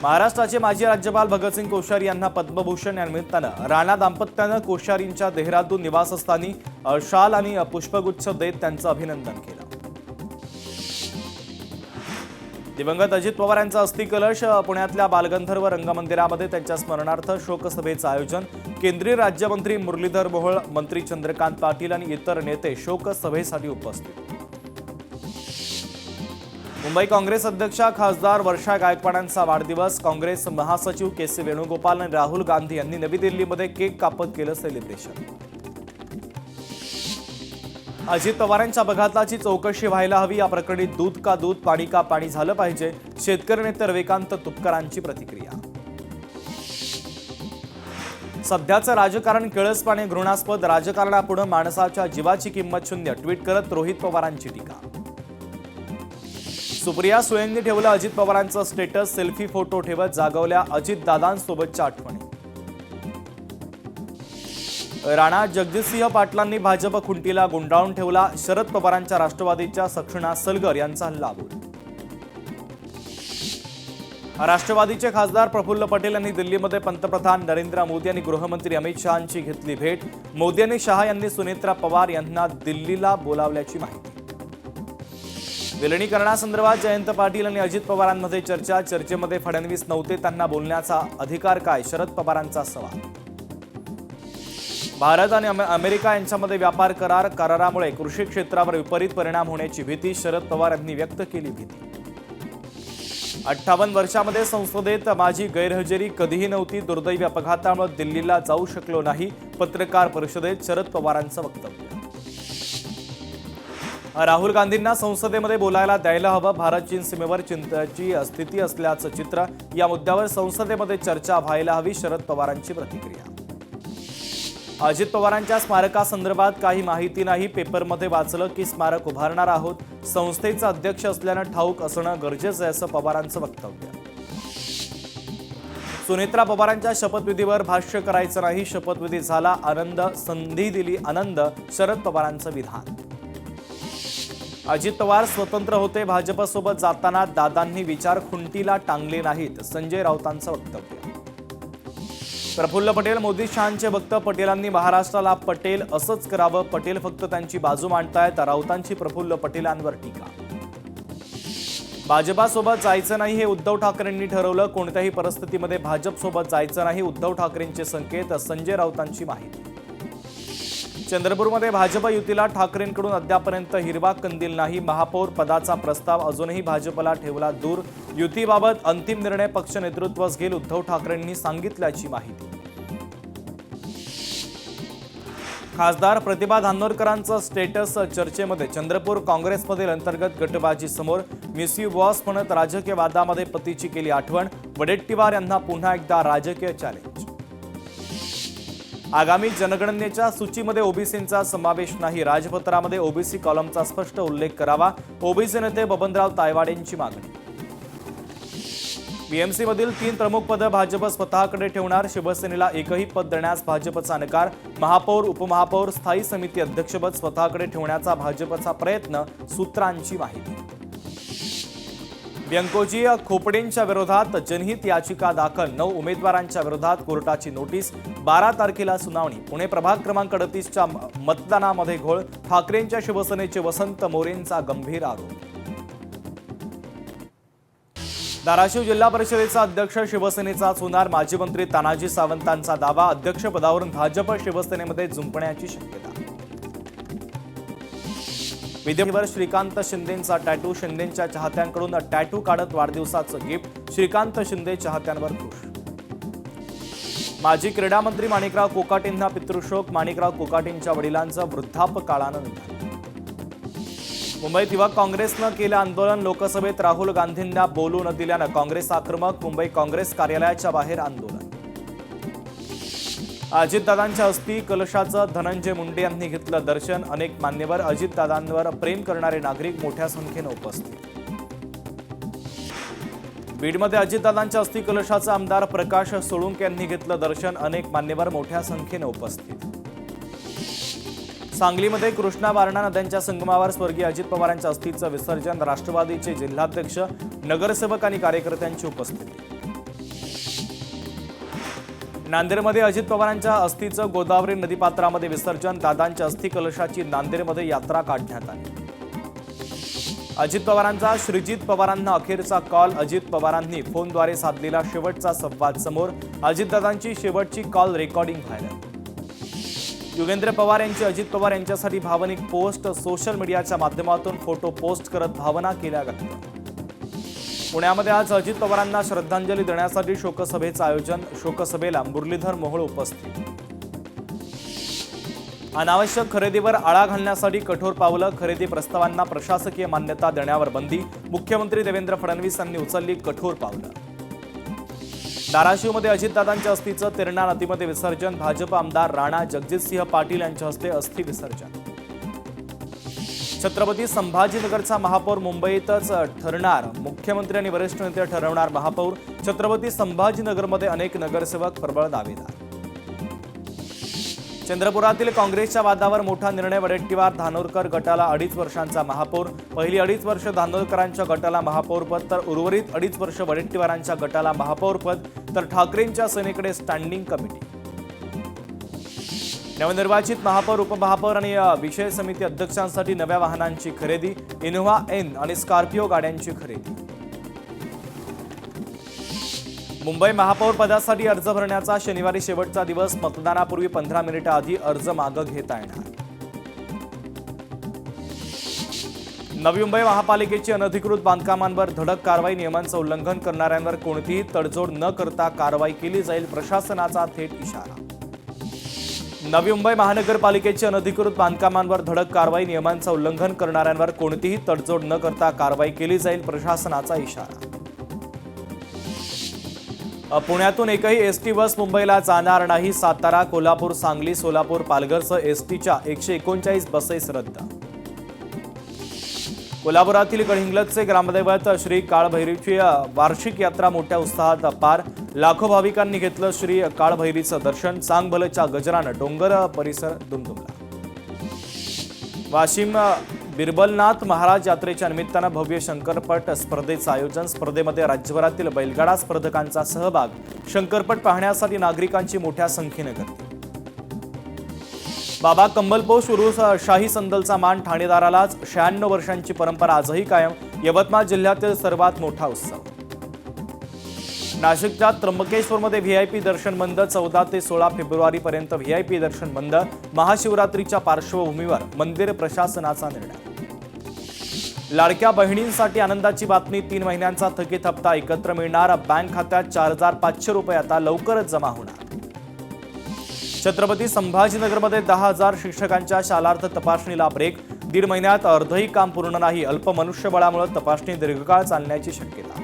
महाराष्ट्राचे माजी राज्यपाल भगतसिंग कोश्यारी यांना पद्मभूषण या निमित्तानं राणा दाम्पत्यानं कोश्यारींच्या देहरादून निवासस्थानी शाल आणि पुष्पगुच्छ देत त्यांचं अभिनंदन केलं। दिवंगत अजित पवार यांचा अस्थिकलश पुण्यातल्या बालगंधर्व रंगमंदिरामध्ये त्यांच्या स्मरणार्थ शोकसभेचं आयोजन। केंद्रीय राज्यमंत्री मुरलीधर मोहोळ, मंत्री चंद्रकांत पाटील आणि इतर नेते शोकसभेसाठी उपस्थित। मुंबई काँग्रेस अध्यक्षा खासदार वर्षा गायकवाडांचा वाढदिवस। काँग्रेस महासचिव के.सी. वेणुगोपाल आणि राहुल गांधी यांनी नवी दिल्लीमध्ये केक कापत केलं सेलिब्रेशन। अजित पवारांच्या अपघाताची चौकशी व्हायला हवी, या प्रकरणी दूध का दूध पाणी का पाणी झालं पाहिजे, शेतकरी नेते रविकांत तुपकरांची प्रतिक्रिया। सध्याचं राजकारण किळसपाने घृणास्पद, राजकारणापुढे माणसाच्या जीवाची किंमत शून्य, ट्विट करत रोहित पवारांची टीका। सुप्रिया सुळेंनी ठेवलं अजित पवारांचं स्टेटस, सेल्फी फोटो ठेवत जागवल्या अजितदादांसोबतच्या आठवणी। राणा जगजितसिंह पाटलांनी भाजप खुंटीला गुंडाळून ठेवला, शरद पवारांच्या राष्ट्रवादीच्या सक्षणा सलगर यांचा हल्लाबोल। राष्ट्रवादीचे खासदार प्रफुल्ल पटेल यांनी दिल्लीमध्ये पंतप्रधान नरेंद्र मोदी आणि गृहमंत्री अमित शहांची घेतली भेट। मोदी आणि शहा यांनी सुनेत्रा पवार यांना दिल्लीला बोलावल्याची माहिती। विलिनीकरणासंदर्भात जयंत पाटील आणि अजित पवारांमध्ये चर्चा, चर्चेमध्ये फडणवीस नव्हते, त्यांना बोलण्याचा अधिकार काय, शरद पवारांचा सवाल। भारत आणि अमेरिका यांच्यामध्ये व्यापार करारामुळे कृषी क्षेत्रावर विपरीत परिणाम होण्याची भीती, शरद पवार यांनी व्यक्त केली भीती। 58 वर्षांमध्ये संसदेत माझी गैरहजेरी कधीही नव्हती, दुर्दैवी अपघातामुळे दिल्लीला जाऊ शकलो नाही, पत्रकार परिषदेत शरद पवारांचं वक्तव्य। राहुल गांधींना संसदेमध्ये बोलायला द्यायला हवं, भारत चीन सीमेवर चिंतेची स्थिती असल्याचं चित्र, या मुद्द्यावर संसदेमध्ये चर्चा व्हायला हवी, शरद पवारांची प्रतिक्रिया। अजित पवारांच्या स्मारकासंदर्भात काही माहिती नाही, पेपरमध्ये वाचलं की स्मारक उभारणार आहोत, संस्थेचा अध्यक्ष असल्यानं ठाऊक असणं गरजेचं आहे, असं पवारांचं वक्तव्य। सुनेत्रा पवारांच्या शपथविधीवर भाष्य करायचं नाही, शपथविधी झाला, आनंद संधी दिली आनंद, शरद पवारांचं विधान। अजित पवार स्वतंत्र होते, भाजपसोबत जाताना दादांनी विचार खुंटीला टांगले नाहीत, संजय राऊतांचं वक्तव्य। प्रफुल्ल पटेल मोदी शहांचे वक्त, पटेलांनी महाराष्ट्राला पटेल असंच करावं, पटेल फक्त त्यांची बाजू मांडतायत, राऊतांची प्रफुल्ल पटेलांवर टीका। भाजपासोबत जायचं नाही हे उद्धव ठाकरेंनी ठरवलं, कोणत्याही परिस्थितीमध्ये भाजपसोबत जायचं नाही, उद्धव ठाकरेंचे संकेत, संजय राऊतांची माहिती। चंद्रपूरमध्ये भाजप युतीला ठाकरेंकडून अद्यापर्यंत हिरवा कंदील नाही, महापौर पदाचा प्रस्ताव अजूनही भाजपला ठेवला दूर, युतीबाबत अंतिम निर्णय पक्ष नेतृत्वच घेईल, उद्धव ठाकरेंनी सांगितल्याची माहिती। खासदार प्रतिभा धानोरकरांचं स्टेटस चर्चेमध्ये, चंद्रपूर काँग्रेसमधील अंतर्गत गटबाजी समोर, मिस यू बॉस म्हणत राजकीय वादामध्ये पतीची केली आठवण, वडेट्टीवार यांना पुन्हा एकदा राजकीय चॅलेंज। आगामी जनगणनेच्या सूचीमध्ये ओबीसींचा समावेश नाही, राजपत्रामध्ये ओबीसी कॉलमचा स्पष्ट उल्लेख करावा, ओबीसी नेते बबनराव तायवाडेंची मागणी। बीएमसीमधील 3 प्रमुख पदं भाजप स्वतःकडे ठेवणार, शिवसेनेला एकही पद देण्यास भाजपचा नकार, महापौर उपमहापौर स्थायी समिती अध्यक्षपद स्वतःकडे ठेवण्याचा भाजपचा प्रयत्न, सूत्रांची माहिती। व्यंकोजी खोपडेंच्या विरोधात जनहित याचिका दाखल, 9 उमेदवारांच्या विरोधात कोर्टाची नोटीस, 12 तारखेला सुनावणी। पुणे प्रभाग क्रमांक 38च्या मतदानामध्ये घोळ, ठाकरेंच्या शिवसेनेचे वसंत मोरेंचा गंभीर आरोप। धाराशिव जिल्हा परिषदेचा अध्यक्ष शिवसेनेचाच होणार, माजी मंत्री तानाजी सावंतांचा दावा, अध्यक्षपदावरून भाजप शिवसेनेमध्ये जुंपण्याची शक्यता। विधिवर श्रीकांत शिंदेंचा टॅटू, शिंदेंच्या चाहत्यांकडून टॅटू काढत वाढदिवसाचं गिफ्ट, श्रीकांत शिंदे चाहत्यांवर खुश। माजी क्रीडा मंत्री माणिकराव कोकाटेंना पितृशोक, माणिकराव कोकाटेंच्या वडिलांचं वृद्धापकाळानं निधन। मुंबईत युवक काँग्रेसनं केलं आंदोलन, लोकसभेत राहुल गांधींना बोलू न दिल्यानं काँग्रेस आक्रमक, मुंबई काँग्रेस कार्यालयाच्या बाहेर आंदोलन। अजितदादांच्या अस्थि कलशाचं धनंजय मुंडे यांनी घेतलं दर्शन, अनेक मान्यवर, अजितदादांवर प्रेम करणारे नागरिक मोठ्या संख्येनं उपस्थित। बीडमध्ये अजितदादांच्या अस्थि कलशाचं आमदार प्रकाश सोळुंके यांनी घेतलं दर्शन, अनेक मान्यवर मोठ्या संख्येनं उपस्थित। सांगलीमध्ये कृष्णा वारणा नद्यांच्या संगमावर स्वर्गीय अजित पवारांच्या अस्थीचं विसर्जन, राष्ट्रवादीचे जिल्हाध्यक्ष, नगरसेवक आणि कार्यकर्त्यांची उपस्थिती। नांदेडमध्ये अजित पवारांच्या अस्थीचं गोदावरी नदीपात्रामध्ये विसर्जन, दादांच्या अस्थी कलशाची नांदेडमध्ये यात्रा काढण्यात आली। अजित पवारांचा श्रीजित पवारांना अखेरचा कॉल, अजित पवारांनी फोनद्वारे साधलेला शेवटचा संवाद समोर, अजितदादांची शेवटची call recording viral. Yugendra Pawar यांची अजित पवार यांच्यासाठी भावनिक पोस्ट, सोशल मीडियाच्या माध्यमातून फोटो पोस्ट करत भावना केल्या व्यक्त। पुण्यामध्ये आज अजित पवारांना श्रद्धांजली देण्यासाठी शोकसभेचं आयोजन, शोकसभेला मुरलीधर मोहोळ उपस्थित। अनावश्यक खरेदीवर आळा घालण्यासाठी कठोर पावलं, खरेदी प्रस्तावांना प्रशासकीय मान्यता देण्यावर बंदी, मुख्यमंत्री देवेंद्र फडणवीस यांनी उचलली कठोर पावलं। धाराशिवमध्ये अजितदादांच्या अस्थीचं तेरणा नदीमध्ये विसर्जन, भाजप आमदार राणा जगजितसिंह पाटील यांच्या हस्ते अस्थी विसर्जन। छत्रपती संभाजीनगरचा महापौर मुंबईतच ठरणार, मुख्यमंत्री आणि वरिष्ठ नेते ठरवणार महापौर, छत्रपती संभाजीनगरमध्ये अनेक नगरसेवक प्रबळ दावेदार। चंद्रपुरातील काँग्रेसच्या वादावर मोठा निर्णय, वडेट्टीवार धानोरकर गटाला 2.5 वर्षांचा महापौर, पहिली 2.5 वर्ष धानोरकरांच्या गटाला महापौरपद तर उर्वरित 2.5 वर्ष वडेट्टीवारांच्या गटाला महापौरपद, तर ठाकरेंच्या सेनेकडे स्टँडिंग कमिटी। नवनिर्वाचित महापौर, उपमहापौर आणि विषय समिती अध्यक्षांसाठी नव्या वाहनांची खरेदी, इनोव्हा एन आणि स्कॉर्पिओ गाड्यांची खरेदी। मुंबई महापौर पदासाठी अर्ज भरण्याचा शनिवारी शेवटचा दिवस, मतदानापूर्वी 15 मिनिटं आधी अर्ज मागे घेता येणार। नवी मुंबई महापालिकेची अनधिकृत बांधकामांवर धडक कारवाई, नियमांचं उल्लंघन करणाऱ्यांवर कोणतीही तडजोड न करता कारवाई केली जाईल, प्रशासनाचा थेट इशारा। नवी मुंबई महानगरपालिकेची अनधिकृत बांधकामांवर धडक कारवाई, नियमांचं उल्लंघन करणाऱ्यांवर कोणतीही तडजोड न करता कारवाई केली जाईल, प्रशासनाचा इशारा। पुण्यातून एकही एसटी बस मुंबईला जाणार नाही, सातारा, कोल्हापूर, सांगली, सोलापूर, पालघरसह एसटीच्या 139 बसेस रद्द। कोल्हापुरातील गडहिंग्लजचे ग्रामदैवत श्री काळभैरीची वार्षिक यात्रा मोठ्या उत्साहात पार, लाखो भाविकांनी घेतलं श्री काळभैरीचं दर्शन, चांगभलच्या गजरानं डोंगर परिसर दुमदुमला। वाशिम बिरबलनाथ महाराज यात्रेच्या निमित्तानं भव्य शंकरपट स्पर्धेचं आयोजन, स्पर्धेमध्ये राज्यभरातील बैलगाडा स्पर्धकांचा सहभाग, शंकरपट पाहण्यासाठी नागरिकांची मोठ्या संख्येनं गर्दी। बाबा कंबलपोश उर्स शाही संदलचा मान ठाणेदारालाच, 96 वर्षांची परंपरा आजही कायम, यवतमाळ जिल्ह्यातील सर्वात मोठा उत्सव। नाशिकच्या त्र्यंबकेश्वरमध्ये व्हीआयपी दर्शन बंद, 14 ते 16 फेब्रुवारीपर्यंत व्हीआयपी दर्शन बंद, महाशिवरात्रीच्या पार्श्वभूमीवर मंदिर प्रशासनाचा निर्णय। लाडक्या बहिणींसाठी आनंदाची बातमी, 3 महिन्यांचा थकीत हप्ता एकत्र मिळणार, बँक खात्यात 4,500 रुपये आता लवकरच जमा होणार। छत्रपती संभाजीनगरमध्ये 10,000 शिक्षकांच्या शालार्थ तपासणीला ब्रेक, 1.5 महिन्यात अर्धही काम पूर्ण नाही, अल्प मनुष्यबळामुळे तपासणी दीर्घकाळ चालण्याची शक्यता।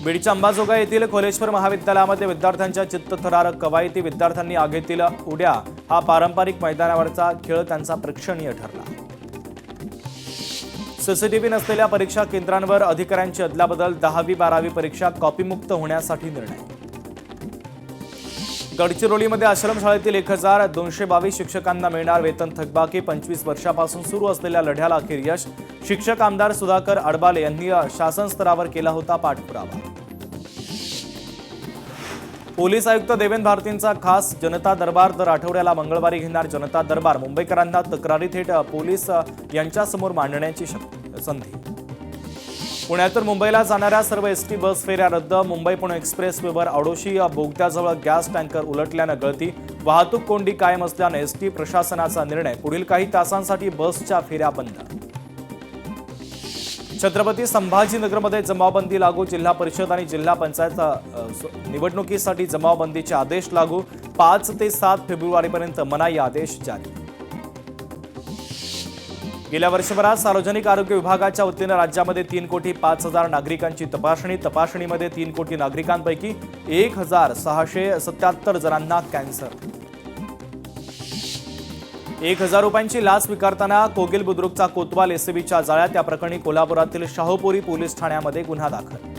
बीडच्या अंबाजोगाई येथील खोलेश्वर महाविद्यालयामध्ये विद्यार्थ्यांच्या चित्तथरारक कवायती, विद्यार्थ्यांनी आगीतील उड्या, हा पारंपरिक मैदानावरचा खेळ त्यांचा प्रेक्षणीय ठरला। सीसीटीव्ही नसलेल्या परीक्षा केंद्रांवर अधिकाऱ्यांची अदलाबदल, 10वी-12वी परीक्षा कॉपीमुक्त होण्यासाठी निर्णय। गडचिरोलीमध्ये आश्रमशाळेतील 1,222 शिक्षकांना मिळणार वेतन थकबाकी, 25 वर्षापासून सुरू असलेल्या लढ्याला अखेर यश, शिक्षक आमदार सुधाकर अडबाले यांनी शासन स्तरावर केला होता पाठपुरावा। पोलीस आयुक्त देवेंद्र भारतींचा खास जनता दरबार, दर आठवड्याला मंगळवारी घेणार जनता दरबार, मुंबईकरांना तक्रारी थेट पोलीस यांच्यासमोर मांडण्याची संधी। पुण्यातून मुंबईला जाणाऱ्या सर्व एसटी बस फेऱ्या रद्द, मुंबई पुणे एक्सप्रेसवेवर औडोशी बोगद्याजवळ गॅस टँकर उलटल्यानं गळती, वाहतूक कोंडी कायम असल्यानं एसटी प्रशासनाचा निर्णय, पुढील काही तासांसाठी बसच्या फेऱ्या बंद। छत्रपती संभाजीनगरमध्ये जमावबंदी लागू, जिल्हा परिषद आणि जिल्हा पंचायत निवडणुकीसाठी जमावबंदीचे आदेश लागू, 5 ते 7 फेब्रुवारीपर्यंत मनाई आदेश जारी। गेल्या वर्षभरात सार्वजनिक आरोग्य विभागाच्या वतीनं राज्यामध्ये 3,05,00,000 नागरिकांची तपासणीमध्ये 3 कोटी नागरिकांपैकी 1,677 जणांना कॅन्सर। 1,000 रुपयांची लाच स्वीकारताना कोगिल बुद्रुकचा कोतवाल एसीबीच्या जाळ्यात, या प्रकरणी कोल्हापुरातील शाहूपुरी पोलीस ठाण्यामध्ये गुन्हा दाखल।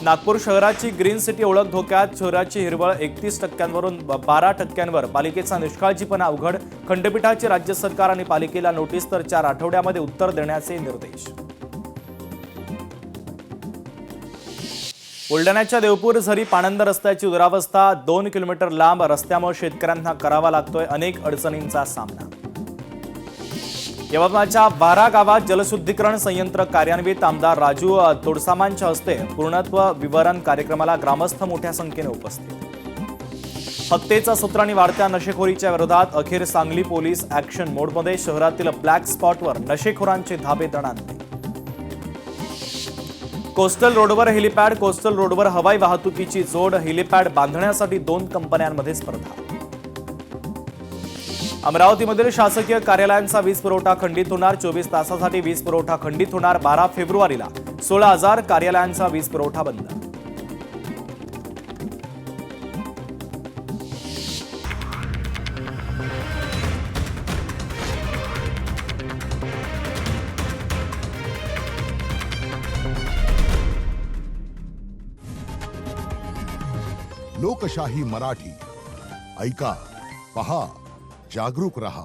नागपूर शहराची ग्रीन सिटी ओळख धोक्यात, शहराची हिरवळ 31% वरून 12% पालिकेचा निष्काळजीपणा उघड, खंडपीठाची राज्य सरकार आणि पालिकेला नोटीस, तर 4 आठवड्यामध्ये उत्तर देण्याचे निर्देश। बुलढाण्याच्या देवपूर झरी पाणंद रस्त्याची दुरावस्था 2 किलोमीटर लांब रस्त्यामुळे शेतकऱ्यांना करावा लागतोय अनेक अडचणींचा सामना. यवतमाळच्या 12 गावात जलशुद्धीकरण संयंत्र कार्यान्वित. आमदार राजू तोडसामांच्या हस्ते पूर्णत्व विवरण कार्यक्रमाला ग्रामस्थ मोठ्या संख्येने उपस्थित. हत्येचा सूत्र आणि वाढत्या नशेखोरीच्या विरोधात अखेर सांगली पोलीस ऍक्शन मोडमध्ये. शहरातील ब्लॅक स्पॉटवर नशेखोरांचे धाबे दणाणले. कोस्टल रोडवर हेलिपॅड. कोस्टल रोडवर हवाई वाहतुकीची जोड. हेलिपॅड बांधण्यासाठी 2 कंपन्यांमध्ये स्पर्धा. अमरावतीमधील शासकीय कार्यालयांचा वीज पुरवठा खंडित होणार. 24 तासासाठी वीज पुरवठा खंडित होणार. 12 फेब्रुवारीला 16,000 कार्यालयांचा वीज पुरवठा बंद. लोकशाही मराठी ऐका, पहा, जागरूक रहा.